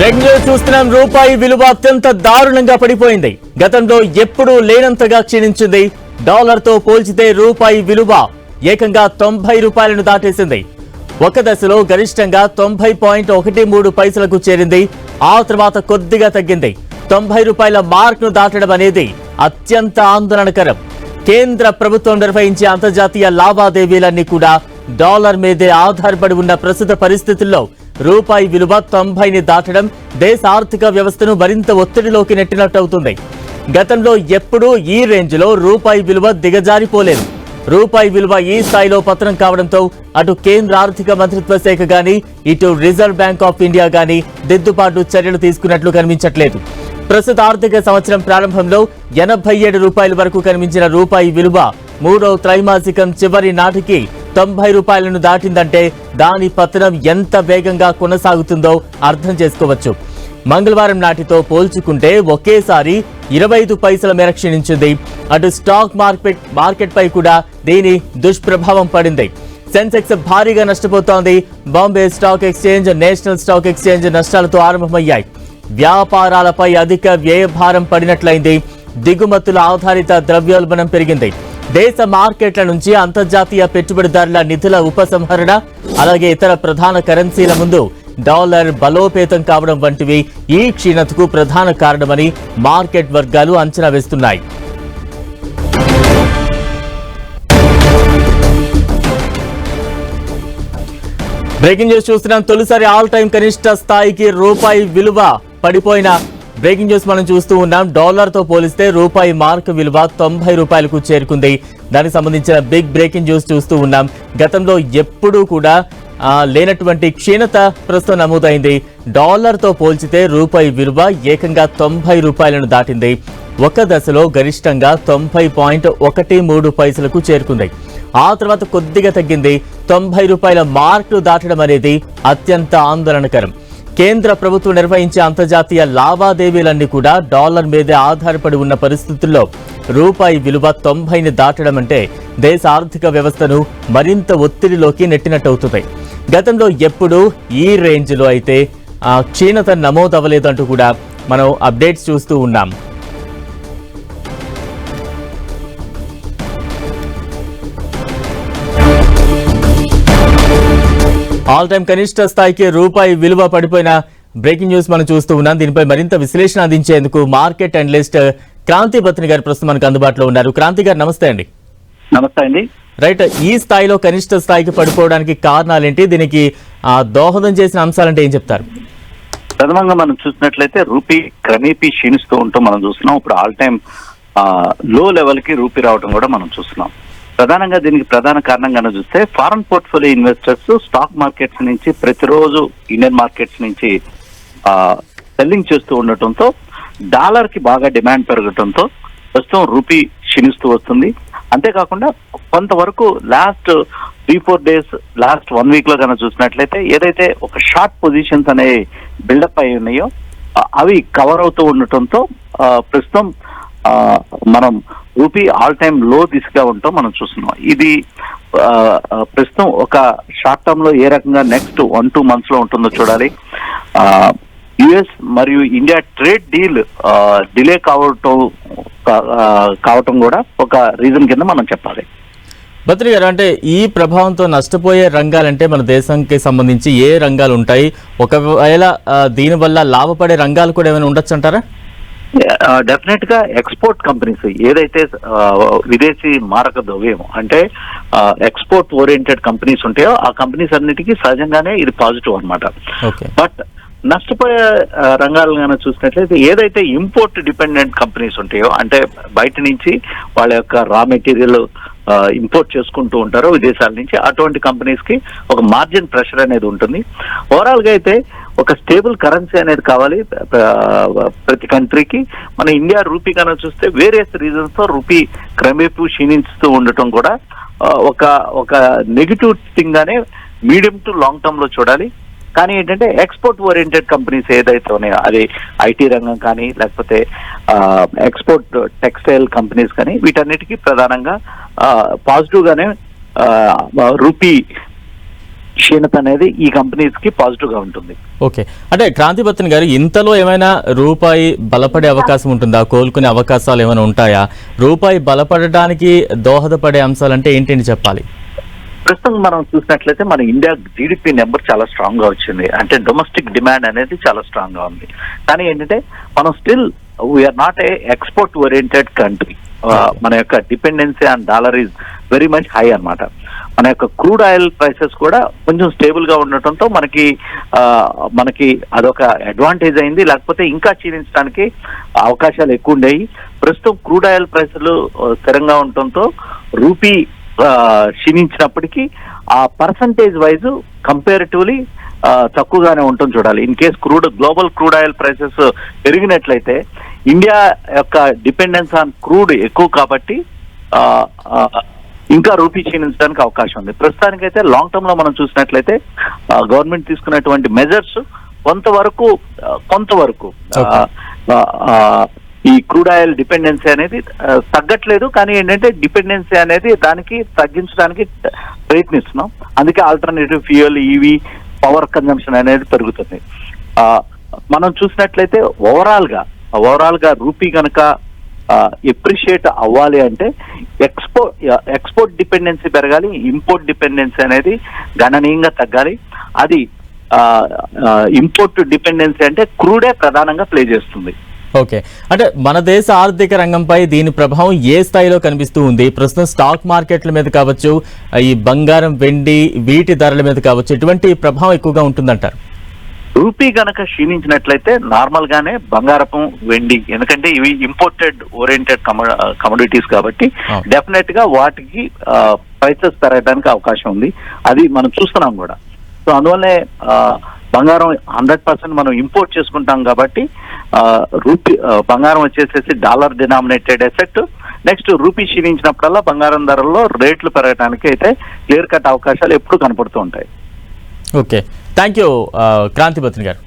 Breaking news చూస్తున్నాం. రూపాయి విలువ అత్యంత దారుణంగా పడిపోయింది. గతంలో ఎప్పుడూ లేనంతగా క్షీణించింది. డాలర్తో పోల్చితే రూపాయి విలువ ఏకంగా 90 రూపాయలను దాటేసింది. ఒక దశలో గరిష్టంగా 90.13 పైసలకు చేరింది. ఆ తర్వాత కొద్దిగా తగ్గింది. 90 రూపాయల మార్క్ను దాటడం అనేది అత్యంత ఆందోళనకరం. కేంద్ర ప్రభుత్వం నిర్వహించే అంతర్జాతీయ లావాదేవీలన్నీ కూడా డాలర్ మీదే ఆధారపడి ఉన్న ప్రస్తుత పరిస్థితుల్లో రూపాయి విలువ 90ని దాటడం దేశ ఆర్థిక వ్యవస్థను మరింత ఒత్తిడిలోకి నెట్టినట్టవుతుంది. గతంలో ఎప్పుడూ ఈ రేంజ్లో రూపాయి విలువ దిగజారిపోలేదు. రూపాయి విలువ ఈ స్థాయిలో పతనం కావడంతో అటు కేంద్ర ఆర్థిక మంత్రిత్వ శాఖ గానీ ఇటు రిజర్వ్ బ్యాంక్ ఆఫ్ ఇండియా గానీ దిద్దుబాటు చర్యలు తీసుకున్నట్లు కనిపించట్లేదు. ప్రస్తుత ఆర్థిక సంవత్సరం ప్రారంభంలో 87 రూపాయల వరకు కనిపించిన రూపాయి విలువ మూడో త్రైమాసికం చివరి నాటికి 90 రూపాయలను దాటిందంటే దాని పతనం ఎంత వేగంగా కొనసాగుతుందో అర్థం చేసుకోవచ్చు. మంగళవారం నాటితో పోల్చుకుంటే ఒకేసారి 25 పైసల మేర క్షీణించింది. అటు స్టాక్ మార్కెట్ పై కూడా దీని దుష్ప్రభావం పడింది. సెన్సెక్స్ భారీగా నష్టపోతోంది. Bombay stock exchange, national stock exchange నష్టాలతో ఆరంభమయ్యాయి. వ్యాపారాలపై అధిక వ్యయభారం పడినట్లయింది. దిగుమతుల ఆధారిత ద్రవ్యోల్బణం పెరిగింది. దేశ మార్కెట్ల నుంచి అంతర్జాతీయ పెట్టుబడిదారుల నిధుల ఉపసంహరణ, అలాగే ఇతర ప్రధాన కరెన్సీల ముందు డాలర్ బలోపేతం కావడం వంటివి ఈ క్షీణతకు ప్రధాన కారణమని మార్కెట్ వర్గాలు అంచనా వేస్తున్నాయి. బ్రేకింగ్ న్యూస్ చూస్తున్నాం. తొలిసారి ఆల్ టైం కనిష్ట స్థాయికి రూపాయి విలువ పడిపోయిన బ్రేకింగ్ న్యూస్ మనం చూస్తూ ఉన్నాం. డాలర్తో పోలిస్తే రూపాయి మార్క్ విలువ 90 రూపాయలకు చేరుకుంది. దానికి సంబంధించిన బిగ్ బ్రేకింగ్ న్యూస్ చూస్తూ ఉన్నాం. గతంలో ఎప్పుడూ కూడా లేనటువంటి క్షీణత ప్రస్తుతం నమోదైంది. డాలర్తో పోల్చితే రూపాయి విలువ ఏకంగా 90 రూపాయలను దాటింది. ఒక దశలో గరిష్టంగా 90.13 పైసలకు చేరుకుంది. ఆ తర్వాత కొద్దిగా తగ్గింది. 90 రూపాయల మార్క్ను దాటడం అనేది అత్యంత ఆందోళనకరం. కేంద్ర ప్రభుత్వం నిర్వహించే అంతర్జాతీయ లావాదేవీలన్నీ కూడా డాలర్ మీదే ఆధారపడి ఉన్న పరిస్థితుల్లో రూపాయి విలువ 90ని దాటడం అంటే దేశ ఆర్థిక వ్యవస్థను మరింత ఒత్తిడిలోకి నెట్టినట్టవుతుంది. గతంలో ఎప్పుడూ ఈ రేంజ్లో అయితే క్షీణత నమోదవ్వలేదంటూ కూడా మనం అప్డేట్స్ చూస్తూ ఉన్నాం. ఆల్ టైం కనిష్ట స్థాయికి రూపాయి విలువ పడిపోయిన బ్రేకింగ్ న్యూస్ మనం చూస్తూ ఉన్నాం. దీనిపై మరింత విశ్లేషణ అందించేందుకు మార్కెట్ అనలిస్ట్ క్రాంతి బత్ని గారు ప్రస్తుతం మనకు అందుబాటులో ఉన్నారు. క్రాంతి గారు నమస్తే అండి. నమస్తే అండి. రైట్, ఈ స్థాయిలో కనిష్ట స్థాయికి పడిపోవడానికి కారణాలేంటి? దీనికి దోహదం చేసిన అంశాలంటే ఏం చెప్తారు? ప్రథమంగా మనం చూసినట్లయితే రూపీ క్రమేపీ క్షీణిస్తూ ఉంటాం మనం చూస్తున్నాం. ఇప్పుడు ఆల్ టైం లో లెవెల్ కి రూపీ రావడం కూడా మనం చూస్తున్నాం. ప్రధానంగా దీనికి ప్రధాన కారణంగా చూస్తే foreign portfolio investors stock markets నుంచి ప్రతిరోజు ఇండియన్ మార్కెట్స్ నుంచి సెల్లింగ్ చేస్తూ ఉండటంతో డాలర్ కి బాగా డిమాండ్ పెరగటంతో ప్రస్తుతం రూపీ క్షీణిస్తూ వస్తుంది. అంతేకాకుండా కొంతవరకు లాస్ట్ 3-4 డేస్, లాస్ట్ 1 వీక్ లో కనుక చూసినట్లయితే ఏదైతే ఒక షార్ట్ పొజిషన్స్ అనే బిల్డప్ అయి ఉన్నాయో అవి కవర్ అవుతూ ఉండటంతో ప్రస్తుతం మనం రూపీ ఆల్ టైమ్ లో దిశగా ఉంటాం మనం చూస్తున్నాం. ఇది ప్రస్తుతం ఒక షార్ట్ టర్మ్ లో ఏ రకంగా నెక్స్ట్ 1-2 months లో ఉంటుందో చూడాలి. యుఎస్ మరియు ఇండియా ట్రేడ్ డీల్ డిలే కావటం కూడా ఒక రీజన్ కింద మనం చెప్పాలి. బత్రి గారు, అంటే ఈ ప్రభావంతో నష్టపోయే రంగాలంటే మన దేశానికి సంబంధించి ఏ రంగాలు ఉంటాయి? ఒకవేళ దీనివల్ల లాభపడే రంగాలు కూడా ఏమైనా ఉండొచ్చు అంటారా? డెఫినెట్ గా ఎక్స్పోర్ట్ కంపెనీస్ ఏదైతే విదేశీ మారక ద్రవ్యం అంటే ఎక్స్పోర్ట్ ఓరియంటెడ్ కంపెనీస్ ఉంటాయో ఆ కంపెనీస్ అన్నిటికీ సహజంగానే ఇది పాజిటివ్ అన్నమాట. బట్ నష్టపోయే రంగాలు కనుక చూసినట్లయితే ఏదైతే ఇంపోర్ట్ డిపెండెంట్ కంపెనీస్ ఉంటాయో అంటే బయట నుంచి వాళ్ళ యొక్క రా మెటీరియల్ ఇంపోర్ట్ చేసుకుంటూ ఉంటారో విదేశాల నుంచి, అటువంటి కంపెనీస్ కి ఒక మార్జిన్ ప్రెషర్ అనేది ఉంటుంది. ఓవరాల్ గా అయితే ఒక స్టేబుల్ కరెన్సీ అనేది కావాలి ప్రతి కంట్రీకి. మన ఇండియా రూపీ కనుక చూస్తే వేరియస్ రీజన్స్ తో రూపీ క్రమేపీ క్షీణిస్తూ ఉండటం కూడా ఒక నెగిటివ్ థింగ్ గానే మీడియం టు లాంగ్ టర్మ్ లో చూడాలి. కానీ ఏంటంటే ఎక్స్పోర్ట్ ఓరియంటెడ్ కంపెనీస్ ఏదైతే ఉన్నాయో అది ఐటీ రంగం కానీ లేకపోతే ఎక్స్పోర్ట్ టెక్స్టైల్ కంపెనీస్ కానీ వీటన్నిటికీ ప్రధానంగా పాజిటివ్ గానే రూపీ క్షీణత అనేది ఈ కంపెనీస్ కి పాజిటివ్ గా ఉంటుంది. ఓకే, అంటే క్రాంతిబత్రన్ గారు, ఇంతలో ఏమైనా రూపాయి బలపడే అవకాశం ఉంటుందా? కోలుకునే అవకాశాలు ఏమైనా ఉంటాయా? రూపాయి బలపడడానికి దోహదపడే అంశాలంటే ఏంటని చెప్పాలి? ప్రస్తుతం మనం చూసినట్లయితే మన ఇండియా జీడిపి నెంబర్ చాలా స్ట్రాంగ్ గా వచ్చింది. అంటే డొమెస్టిక్ డిమాండ్ అనేది చాలా స్ట్రాంగ్ గా ఉంది. కానీ ఏంటంటే మనం still we are not a export oriented country. మన యొక్క dependency on dollar is very much high అన్నమాట. మన యొక్క క్రూడ్ ఆయిల్ ప్రైసెస్ కూడా కొంచెం స్టేబుల్ గా ఉండటంతో మనకి అదొక అడ్వాంటేజ్ అయింది. లేకపోతే ఇంకా క్షీణించడానికి అవకాశాలు ఎక్కువ ఉండేవి. ప్రస్తుతం క్రూడ్ ఆయిల్ ప్రైసులు స్థిరంగా ఉండటంతో రూపీ క్షీణించినప్పటికీ ఆ పర్సంటేజ్ వైజ్ కంపారిటివ్లీ తక్కువగానే ఉంటుంది చూడాలి. In case global crude oil prices పెరిగినట్లయితే ఇండియా యొక్క డిపెండెన్స్ ఆన్ క్రూడ్ ఎక్కువ కాబట్టి ఇంకా రూపీ క్షీణించడానికి అవకాశం ఉంది. ప్రస్తుతానికైతే లాంగ్ టర్మ్ లో మనం చూసినట్లయితే గవర్నమెంట్ తీసుకున్నటువంటి మెజర్స్ కొంతవరకు ఈ క్రూడ్ ఆయిల్ డిపెండెన్సీ అనేది తగ్గట్లేదు. కానీ ఏంటంటే డిపెండెన్సీ అనేది దానికి తగ్గించడానికి ప్రయత్నిస్తున్నాం. అందుకే alternative fuel, EV, power consumption అనేది పెరుగుతుంది. మనం చూసినట్లయితే ఓవరాల్ గా రూపీ కనుక ఎప్రిషియేట్ అవ్వాలి అంటే ఎక్స్పోర్ట్ డిపెండెన్సీ పెరగాలి, ఇంపోర్ట్ డిపెండెన్సీ అనేది గణనీయంగా తగ్గాలి. అది ఇంపోర్ట్ డిపెండెన్సీ అంటే క్రూడే ప్రధానంగా ప్లే చేస్తుంది. ఓకే, అంటే మన దేశ ఆర్థిక రంగంపై దీని ప్రభావం ఏ స్థాయిలో కనిపిస్తూ ఉంది? ప్రస్తుతం స్టాక్ మార్కెట్ల మీద కావచ్చు, ఈ బంగారం, వెండి, వీటి ధరల మీద కావచ్చు, ఎటువంటి ప్రభావం ఎక్కువగా ఉంటుందంటారు? రూపీ గనక క్షీణించినట్లయితే నార్మల్ గానే బంగారపు, వెండి, ఎందుకంటే ఇవి ఇంపోర్టెడ్ ఓరియంటెడ్ కమోడిటీస్ కాబట్టి డెఫినెట్ గా వాటికి ప్రైసెస్ పెరగడానికి అవకాశం ఉంది. అది మనం చూస్తున్నాం కూడా. సో అందువల్లే బంగారం 100% మనం ఇంపోర్ట్ చేసుకుంటాం కాబట్టి బంగారం వచ్చేసేసి dollar denominated asset. Next rupee క్షీణించినప్పుడల్లా బంగారం ధరల్లో రేట్లు పెరగడానికి అయితే క్లియర్ కట్ అవకాశాలు ఎప్పుడు కనపడుతూ ఉంటాయి. ఓకే, థ్యాంక్ యూ క్రాంతిబత్రన్ గారు.